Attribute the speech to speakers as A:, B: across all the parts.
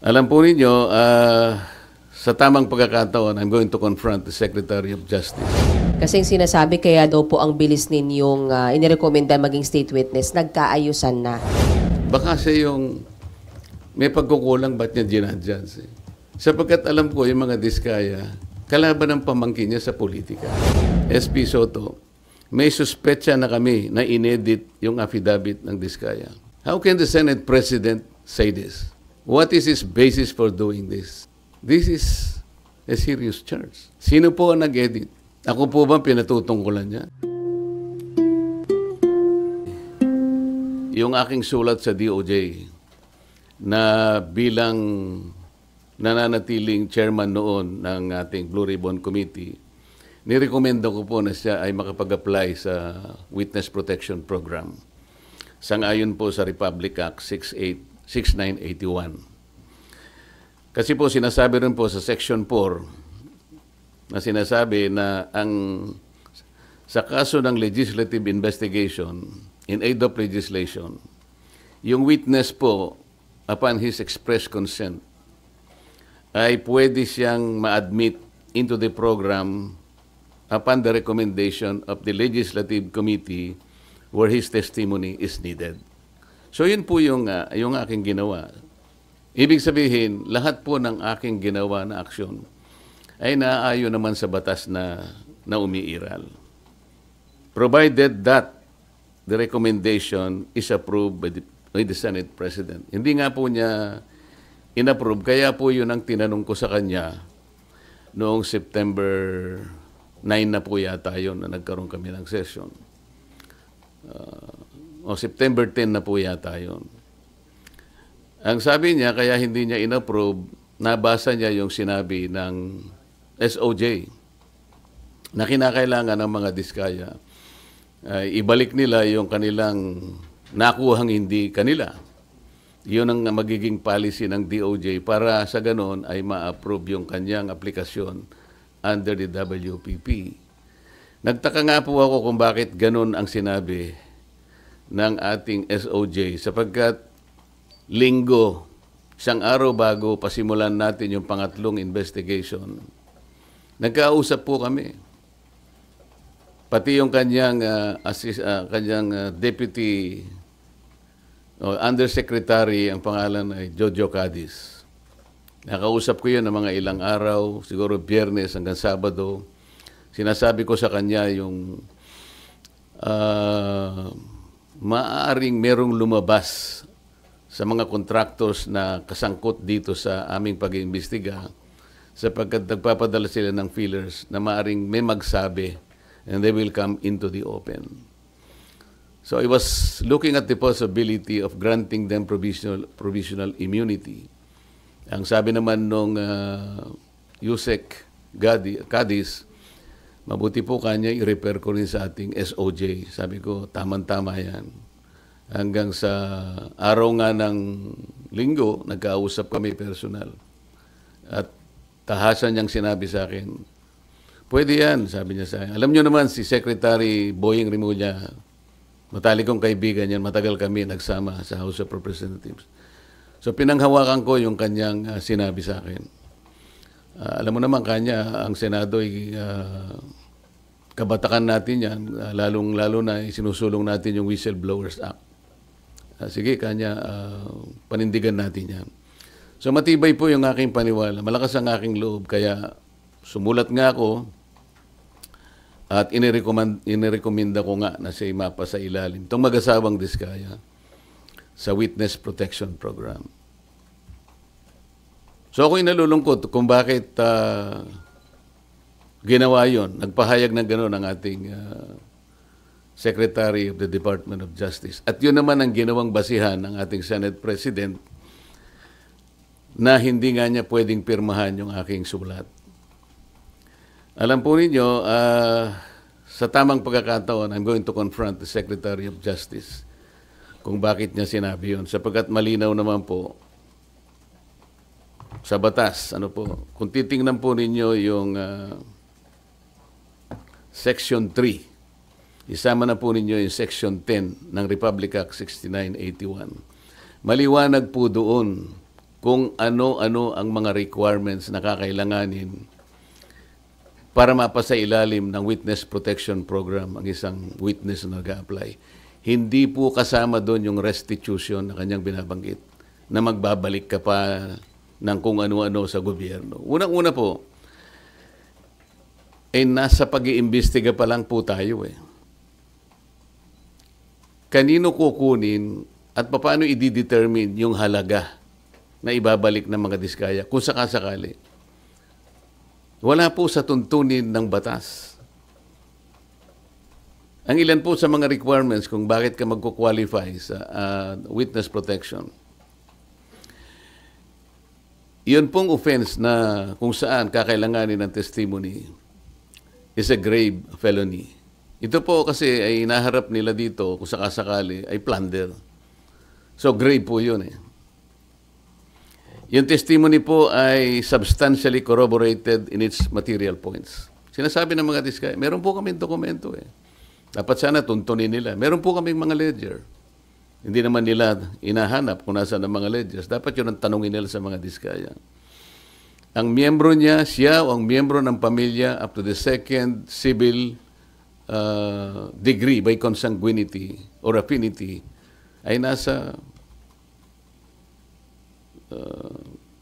A: Alam po ninyo, sa tamang pagkakataon, I'm going to confront the Secretary of Justice.
B: Kasing sinasabi kaya daw po ang bilis ninyong inirekomenda maging state witness, nagkaayusan na.
A: Baka siya yung may pagkukulang, ba't niya ginadjans? Sapagkat alam ko yung mga diskaya, kalaban ng pamangkin niya sa politika. SP Soto, may suspetsa na kami na inedit yung affidavit ng diskaya. How can the Senate President say this? What is his basis for doing this? This is a serious charge. Sino po ang nag-edit? Ako po ba pinatutungkulan niya? Yung aking sulat sa DOJ na bilang nananatiling chairman noon ng ating Blue Ribbon Committee, nirekomenda ko po na siya ay makapag-apply sa Witness Protection Program. Sang-ayon po sa Republic Act 6981. Kasi po sinasabi rin po sa Section 4 na sinasabi na sa kaso ng legislative investigation in aid of legislation, yung witness po upon his express consent ay pwede siyang ma-admit into the program upon the recommendation of the Legislative Committee where his testimony is needed. So yun po yung aking ginawa. Ibig sabihin, lahat po ng aking ginawa na aksyon ay naaayon naman sa batas na umiiral. Provided that the recommendation is approved by the Senate President. Hindi nga po niya inapprove, kaya po yun ang tinanong ko sa kanya noong September 9 na po yata yun na nagkaroon kami ng session. O September 10 na po yata yun. Ang sabi niya, kaya hindi niya inapprove, nabasa niya yung sinabi ng SOJ na kinakailangan ng mga diskaya. Ibalik nila yung kanilang nakuhang hindi kanila. Yun ang magiging policy ng DOJ para sa ganon ay ma-approve yung kanyang aplikasyon under the WPP. Nagtaka nga po ako kung bakit ganon ang sinabi ng ating SOJ sapagkat Linggo, isang araw bago pasimulan natin yung pangatlong investigation, nagkausap po kami. Pati yung kanyang deputy undersecretary, ang pangalan ay Jojo Cadiz. Nakausap ko yun ng mga ilang araw, siguro Biyernes hanggang Sabado. Sinasabi ko sa kanya yung maaaring merong lumabas sa mga contractors na kasangkot dito sa aming pag-iimbestiga sapagkat nagpapadala sila ng feelers na maaaring may magsabi and they will come into the open. So I was looking at the possibility of granting them provisional immunity. Ang sabi naman nung Yusek Cadiz, mabuti po kanya i-repair ko rin sa ating SOJ. Sabi ko, tama-tama yan. Hanggang sa araw nga ng Linggo, nagkausap kami personal. At tahasan niyang sinabi sa akin, pwede yan, sabi niya sa akin. Alam niyo naman, si Secretary Boying Rimulya, matalik kong kaibigan yan, matagal kami nagsama sa House of Representatives. So pinanghawakan ko yung kanyang sinabi sa akin. Alam mo naman kanya, ang Senado ay kabatakan natin yan, lalong-lalo na sinusulong natin yung Whistleblowers Act. Sige, kanya, panindigan natin yan. So matibay po yung aking paniwala. Malakas ang aking loob. Kaya sumulat nga ako at inirekomenda ko nga na siya mapa sa ilalim. Itong mag-asawang diskaya sa Witness Protection Program. So ako'y nalulungkot kung bakit ginawa yon. Nagpahayag ng gano'n ang ating Secretary of the Department of Justice. At yun naman ang ginawang basihan ng ating Senate President na hindi nga niya pwedeng pirmahan yung aking sulat. Alam po ninyo, sa tamang pagkakataon, I'm going to confront the Secretary of Justice kung bakit niya sinabi yun. Sapagkat malinaw naman po sa batas. Kung titingnan po ninyo yung Section 3, isama na po ninyo yung Section 10 ng Republic Act 6981. Maliwanag po doon kung ano-ano ang mga requirements na kakailanganin para mapasa ilalim ng Witness Protection Program ang isang witness na nag-a-apply. Hindi po kasama doon yung restitution na kanyang binabanggit na magbabalik ka pa ng kung ano-ano sa gobyerno. Unang-una po, nasa pag-iimbestiga pa lang po tayo eh. Kanino kukunin at paano i-determine yung halaga na ibabalik ng mga diskaya kung sakasakali? Wala po sa tuntunin ng batas. Ang ilan po sa mga requirements kung bakit ka magko-qualify sa witness protection. Yun pong offense na kung saan kakailanganin ng testimony is a grave felony. Ito po kasi ay naharap nila dito kung sakasakali ay plunder. So grave po yun eh. Yung testimony po ay substantially corroborated in its material points. Sinasabi ng mga diskaya, meron po kaming dokumento eh. Dapat sana tuntunin nila. Meron po kaming mga ledger. Hindi naman nila inahanap kung nasa ng mga ledgers. Dapat yun ang tanongin nila sa mga diskaya. Ang miyembro niya, siya o ang miyembro ng pamilya up to the second civil degree by consanguinity or affinity ay nasa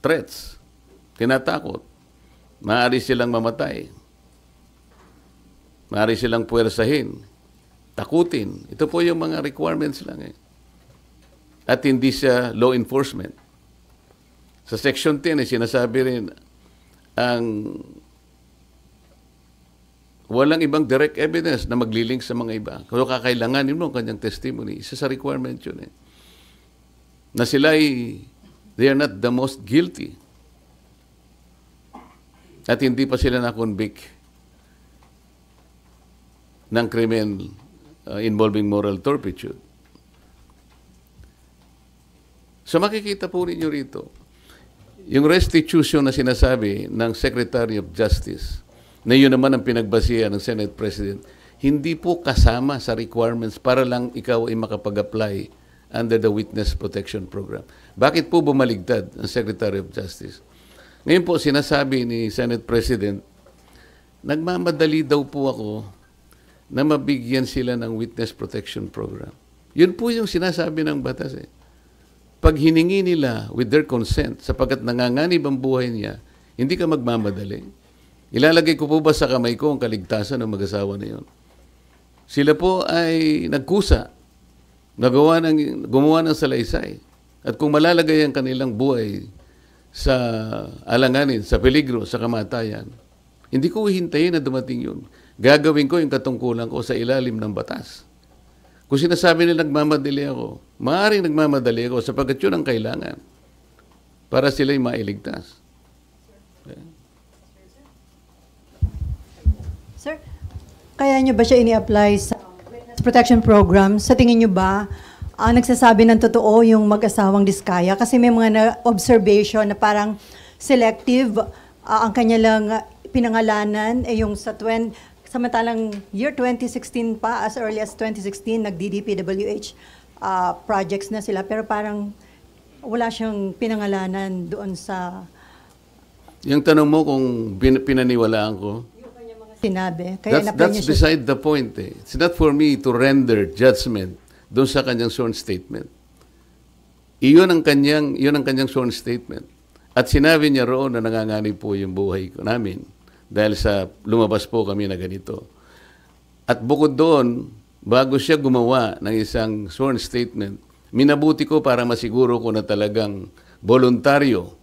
A: threats, tinatakot. Maaari silang mamatay. Maaari silang puwersahin, takutin. Ito po yung mga requirements lang eh. At hindi siya law enforcement. Sa Section 10 sinasabi rin ang walang ibang direct evidence na maglilink sa mga iba. Kung kakailanganin mo ang kanyang testimony, isa sa requirement yun eh. Na sila they are not the most guilty. At hindi pa sila na-convict ng krimen involving moral turpitude. So makikita po ninyo rito, yung restitution na sinasabi ng Secretary of Justice, na yun naman ang pinagbasihan ng Senate President, hindi po kasama sa requirements para lang ikaw ay makapag-apply under the Witness Protection Program. Bakit po bumaligtad ang Secretary of Justice? Ngayon po, sinasabi ni Senate President, nagmamadali daw po ako na mabigyan sila ng Witness Protection Program. Yun po yung sinasabi ng batas eh. Pag hiningi nila with their consent, sapagkat nanganganib ang buhay niya, hindi ka magmamadali. Ilalagay ko po ba sa kamay ko ang kaligtasan ng mag-asawa na yun? Sila po ay nagkusa, gumawa ng salaysay. At kung malalagay ang kanilang buhay sa alanganin, sa peligro, sa kamatayan, hindi ko hihintayin na dumating yun. Gagawin ko yung katungkulan ko sa ilalim ng batas. Kung sinasabi nila nagmamadali ako, maaaring nagmamadali ako sapagkat yun ang kailangan para sila'y mailigtas. Okay.
C: Sir, kaya nyo ba siya ini-apply sa Witness Protection Program? Sa tingin nyo ba, nagsasabi ng totoo yung mag-asawang diskaya? Kasi may mga observation na parang selective ang kanya lang pinangalanan, yung samantalang year 2016 pa, as early as 2016, nag-DDPWH projects na sila, pero parang wala siyang pinangalanan doon sa...
A: Yung tanong mo kung pinaniwalaan ko,
C: sinabi. Kaya
A: that's beside the point eh. It's not for me to render judgment doon sa kanyang sworn statement. Iyon ang kanyang sworn statement. At sinabi niya roon na nanganganib po yung buhay ko namin dahil sa lumabas po kami na ganito. At bukod doon, bago siya gumawa ng isang sworn statement, minabuti ko para masiguro ko na talagang voluntaryo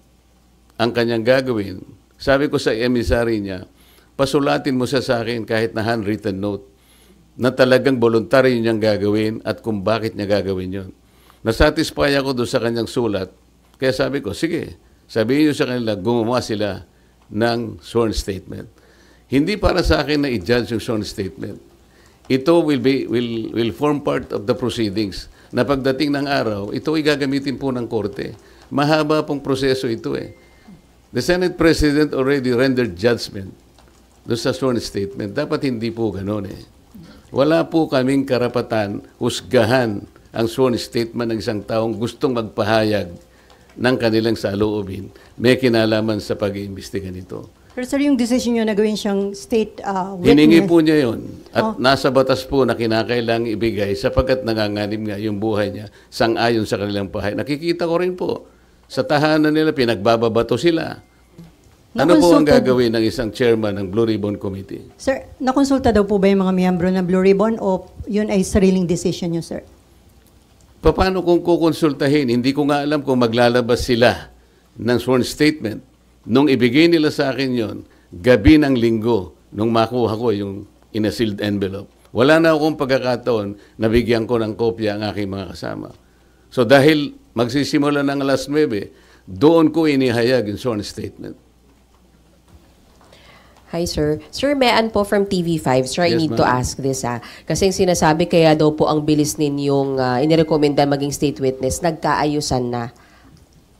A: ang kanyang gagawin. Sabi ko sa emissary niya, pasulatin mo siya sa akin kahit na handwritten note na talagang voluntaryo niyang gagawin at kung bakit niya gagawin yon. Nasatisfy ako doon sa kanyang sulat. Kaya sabi ko, sige, sabihin niyo sa kanila, gumawa sila ng sworn statement. Hindi para sa akin na i-judge yung sworn statement. Ito will form part of the proceedings na pagdating ng araw, ito ay gagamitin po ng korte. Mahaba pong proseso ito eh. The Senate President already rendered judgment doon sa sworn statement. Dapat hindi po gano'n eh. Wala po kaming karapatan husgahan ang sworn statement ng isang taong gustong magpahayag ng kanilang saloobin may kinalaman sa pag-iimbestiga nito.
C: Pero sir, yung decision nyo na gawin siyang state witness.
A: Hiningi po niya yon at nasa batas po na kinakailangang ibigay sapagkat nanganganib nga yung buhay niya sang-ayon sa kanilang pahay. Nakikita ko rin po, sa tahanan nila, pinagbababato sila. Ano po ang gagawin ng isang chairman ng Blue Ribbon Committee?
C: Sir, nakonsulta daw po ba yung mga miyembro ng Blue Ribbon o yun ay sariling decision nyo, sir?
A: Paano kung kukonsultahin? Hindi ko nga alam kung maglalabas sila ng sworn statement. Nung ibigay nila sa akin yon, gabi ng linggo, nung makuha ko yung in a sealed envelope, wala na akong pagkakataon na bigyan ko ng kopya ang aking mga kasama. So dahil magsisimula ng alas 9, doon ko inihayag yung sworn statement.
B: Hi, sir. Sir Mean po from TV5. Sir, I
A: Yes,
B: need to
A: ma'am.
B: ask this. Kasi yung sinasabi kaya daw po ang bilis ninyong inirekomenda maging state witness, nagkaayusan na.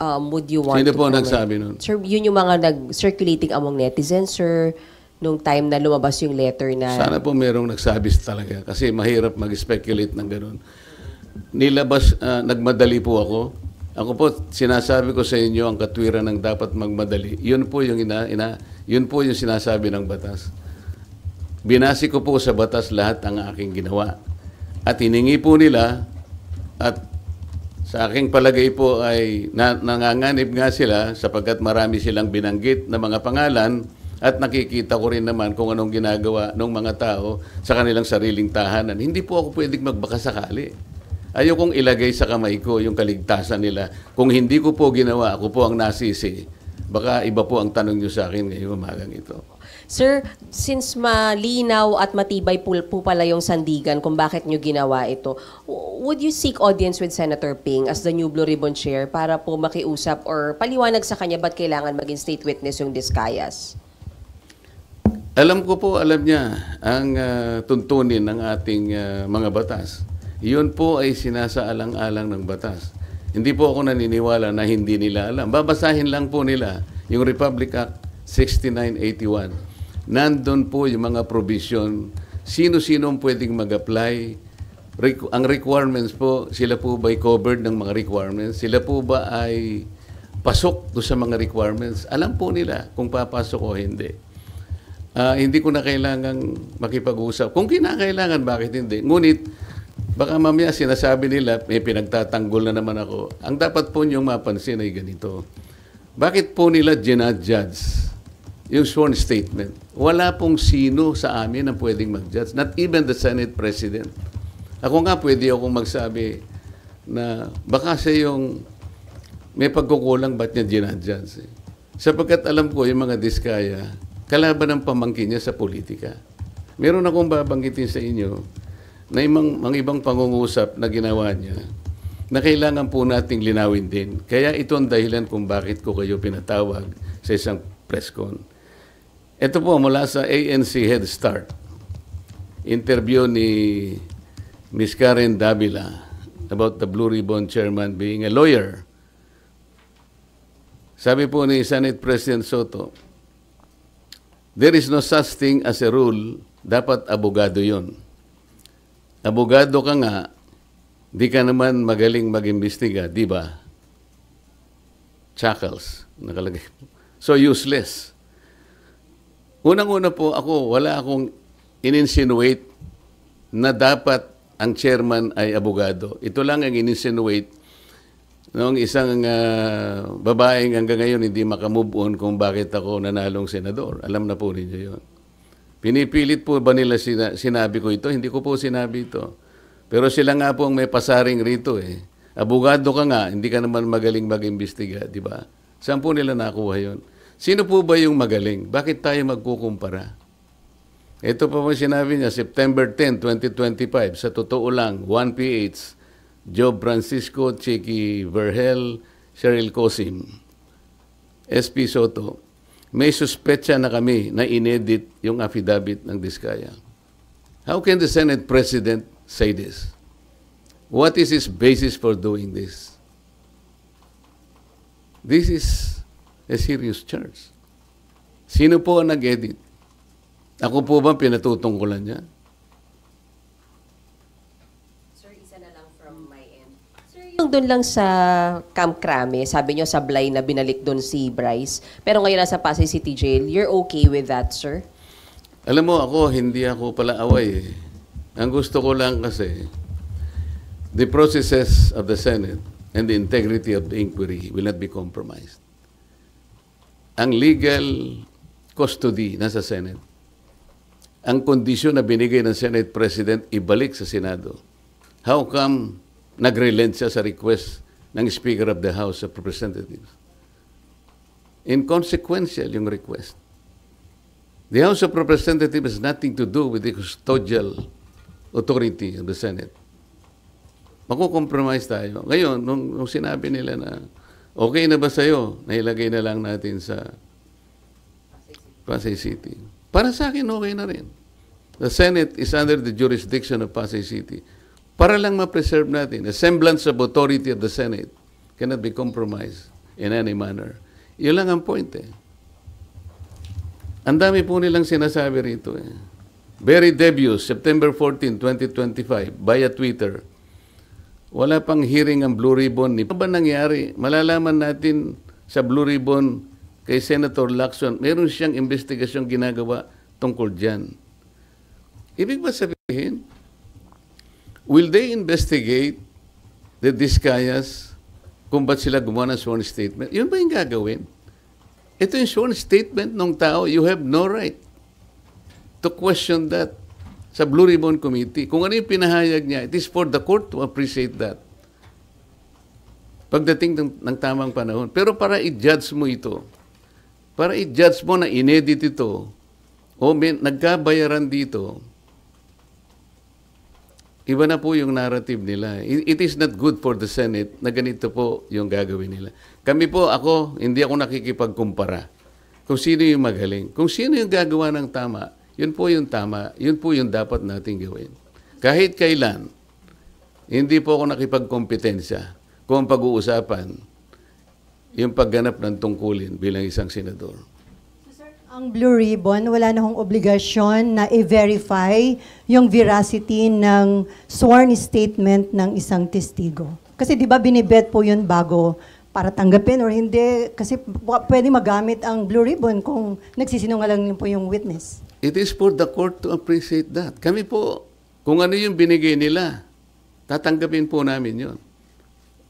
B: Would you want
A: Sino
B: to
A: po
B: comment?
A: nagsabi nun?
B: Sir, yun yung mga nag-circulating among netizens, sir, nung time na lumabas yung letter na...
A: Sana po merong nagsabi talaga kasi mahirap mag-speculate ng ganun. Nilabas, nagmadali po ako. Ako po, sinasabi ko sa inyo ang katwiran ng dapat magmadali. Yun po yung yun po yung sinasabi ng batas. Binasi ko po sa batas lahat ang aking ginawa. At hiningi po nila at sa aking palagay po ay nanganganib nga sila sapagkat marami silang binanggit na mga pangalan at nakikita ko rin naman kung anong ginagawa ng mga tao sa kanilang sariling tahanan. Hindi po ako pwedeng magbakasakali. Ayaw kong ilagay sa kamay ko yung kaligtasan nila. Kung hindi ko po ginawa, ako po ang nasisi. Baka iba po ang tanong nyo sa akin ngayong umagang ito.
B: Sir, since malinaw at matibay po pala yung sandigan kung bakit nyo ginawa ito, would you seek audience with Senator Ping as the new Blue Ribbon Chair para po makiusap or paliwanag sa kanya ba't kailangan maging state witness yung Discayas?
A: Alam ko po, alam niya ang tuntunin ng ating mga batas. Iyon po ay sinasaalang-alang ng batas. Hindi po ako naniniwala na hindi nila alam. Babasahin lang po nila yung Republic Act 6981. Nandun po yung mga provision, sino-sino ang pwedeng mag-apply. Ang requirements po, sila po ba ay covered ng mga requirements? Sila po ba ay pasok do sa mga requirements? Alam po nila kung papasok o hindi. Hindi ko na kailangang makipag-usap. Kung kinakailangan, bakit hindi? Ngunit, baka mamaya sinasabi nila, may pinagtatanggol na naman ako. Ang dapat po niyong mapansin ay ganito. Bakit po nila ginadjudge yung sworn statement? Wala pong sino sa amin ang pwedeng mag-judge. Not even the Senate President. Ako nga pwede akong magsabi na baka siya yung may pagkukulang ba't niya ginadjudge. Sapagkat alam ko yung mga Diskaya, kalaban ng pamangkin niya sa politika. Meron akong babanggitin sa inyo na mga ibang pangungusap na ginawa niya na kailangan po nating linawin din. Kaya ito ang dahilan kung bakit ko kayo pinatawag sa isang press con. Ito po mula sa ANC Head Start. Interview ni Ms. Karen Davila about the Blue Ribbon Chairman being a lawyer. Sabi po ni Senate President Soto, there is no such thing as a rule, dapat abogado yon. Abogado ka nga, di ka naman magaling mag-imbestiga, di ba? Chuckles, nakalagay. So useless. Unang-una po ako, wala akong in-insinuate na dapat ang chairman ay abogado. Ito lang ang in-insinuate ng isang babaeng hanggang ngayon hindi makamove on kung bakit ako nanalong senador. Alam na po ninyo yun. Pinipilit po ba nila sinabi ko ito? Hindi ko po sinabi ito. Pero sila nga po ang may pasaring rito eh. Abogado ka nga, hindi ka naman magaling mag-imbestiga, di ba? Saan po nila nakuha yun? Sino po ba yung magaling? Bakit tayo magkukumpara? Ito pa po sinabi niya, September 10, 2025, sa totoo lang, 1PH, Job Francisco, Chicky Vergel, Cheryl Cosim, SP Soto, may suspetsa na kami na inedit yung affidavit ng Diskaya. How can the Senate President say this? What is his basis for doing this? This is a serious charge. Sino po ang nag-edit? Ako po ba pinatutungkulan niya?
B: Sir, isa na lang from my end. Sir, yung doon lang sa Camp Crame, sabi nyo sablay na binalik doon si Bryce, pero ngayon nasa Pasay City Jail, you're okay with that, sir?
A: Alam mo ako, hindi ako pala away. Ang gusto ko lang kasi, the processes of the Senate and the integrity of the inquiry will not be compromised. Ang legal custody nasa Senate. Ang kondisyon na binigay ng Senate President, ibalik sa Senado. How come nag-relent siya sa request ng Speaker of the House of Representatives? Inconsequential yung request. The House of Representatives has nothing to do with the custodial authority of the Senate. Makukompromise tayo. Ngayon, nung sinabi nila na okay na ba sa'yo, nailagay na lang natin sa Pasay City. Para sa akin, okay na rin. The Senate is under the jurisdiction of Pasay City. Para lang ma-preserve natin, a semblance of authority of the Senate cannot be compromised in any manner. Yun lang ang point eh. Ang dami po nilang sinasabi rito eh. Very debuts, September 14, 2025, via Twitter. Wala pang hearing ang Blue Ribbon. Ano ba nangyari? Malalaman natin sa Blue Ribbon kay Senator Lacson, meron siyang investigasyong ginagawa tungkol dyan. Ibig ba sabihin, will they investigate the Discayas kung ba't sila gumawa ng sworn statement? Yun ba yung gagawin? Ito yung sworn statement ng tao, you have no right to question that sa Blue Ribbon Committee. Kung ano yung pinahayag niya, it is for the court to appreciate that. Pagdating ng tamang panahon. Pero para i-judge mo ito, para i-judge mo na inedit ito, o nagkabayaran dito, iba na po yung narrative nila. It is not good for the Senate na ganito po yung gagawin nila. Kami po, hindi ako nakikipagkumpara kung sino yung magaling. Kung sino yung gagawa ng tama, yun po yung tama, yun po yung dapat nating gawin. Kahit kailan, hindi po ako nakipagkompetensya kung pag-uusapan yung pagganap ng tungkulin bilang isang senador.
C: Ang Blue Ribbon, wala na hong obligasyon na i-verify yung veracity ng sworn statement ng isang testigo. Kasi di ba binibet po yun bago para tanggapin or hindi? Kasi pwede magamit ang Blue Ribbon kung nagsisinungaling po yung witness.
A: It is for the court to appreciate that. Kami po, kung ano yung binigay nila, tatanggapin po namin yun.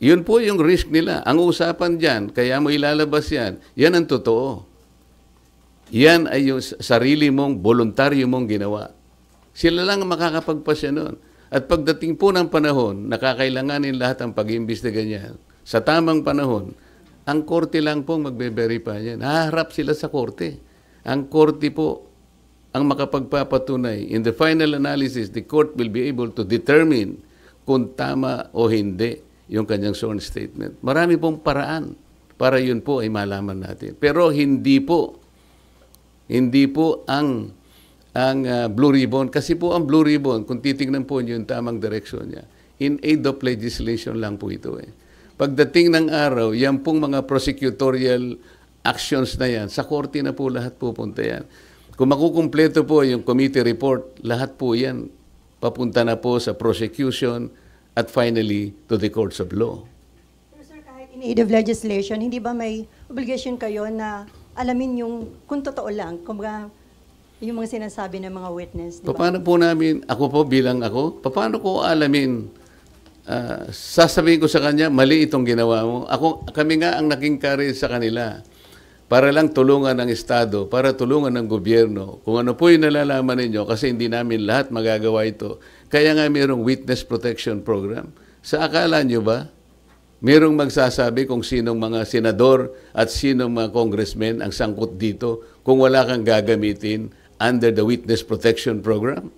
A: Yun po yung risk nila. Ang usapan dyan, kaya mo ilalabas yan, yan ang totoo. Yan ay yung sarili mong, voluntaryo mong ginawa. Sila lang ang makakapagpasya nun. At pagdating po ng panahon, nakakailanganin lahat ang pag-iimbestiga niya. Sa tamang panahon, ang korte lang pong magbe-verify yan. Haharap sila sa korte. Ang korte po ang makapagpapatunay. In the final analysis, the court will be able to determine kung tama o hindi yung kanyang sworn statement. Marami pong paraan para yun po ay malaman natin. Pero hindi po ang Blue Ribbon, kasi po ang Blue Ribbon, kung titingnan po niyo yung tamang direksyon niya, in aid of legislation lang po ito eh. Pagdating ng araw, yan pong mga prosecutorial actions na yan, sa korte na po lahat pupunta yan. Kung makukumpleto po yung committee report, lahat po yan papunta na po sa prosecution at finally to the courts of law.
C: Pero sir, kahit in aid of legislation, hindi ba may obligation kayo na alamin yung kung totoo lang, kumbaga yung mga sinasabi ng mga witness, di ba?
A: Paano po namin, paano ko alamin, sasabihin ko sa kanya, mali itong ginawa mo. Kami nga ang naging carrier sa kanila para lang tulungan ng Estado, para tulungan ng gobyerno. Kung ano po yung nalalaman ninyo, kasi hindi namin lahat magagawa ito. Kaya nga mayroong witness protection program. Sa akala nyo ba, mayroong magsasabi kung sinong mga senador at sinong mga congressmen ang sangkot dito kung wala kang gagamitin under the witness protection program?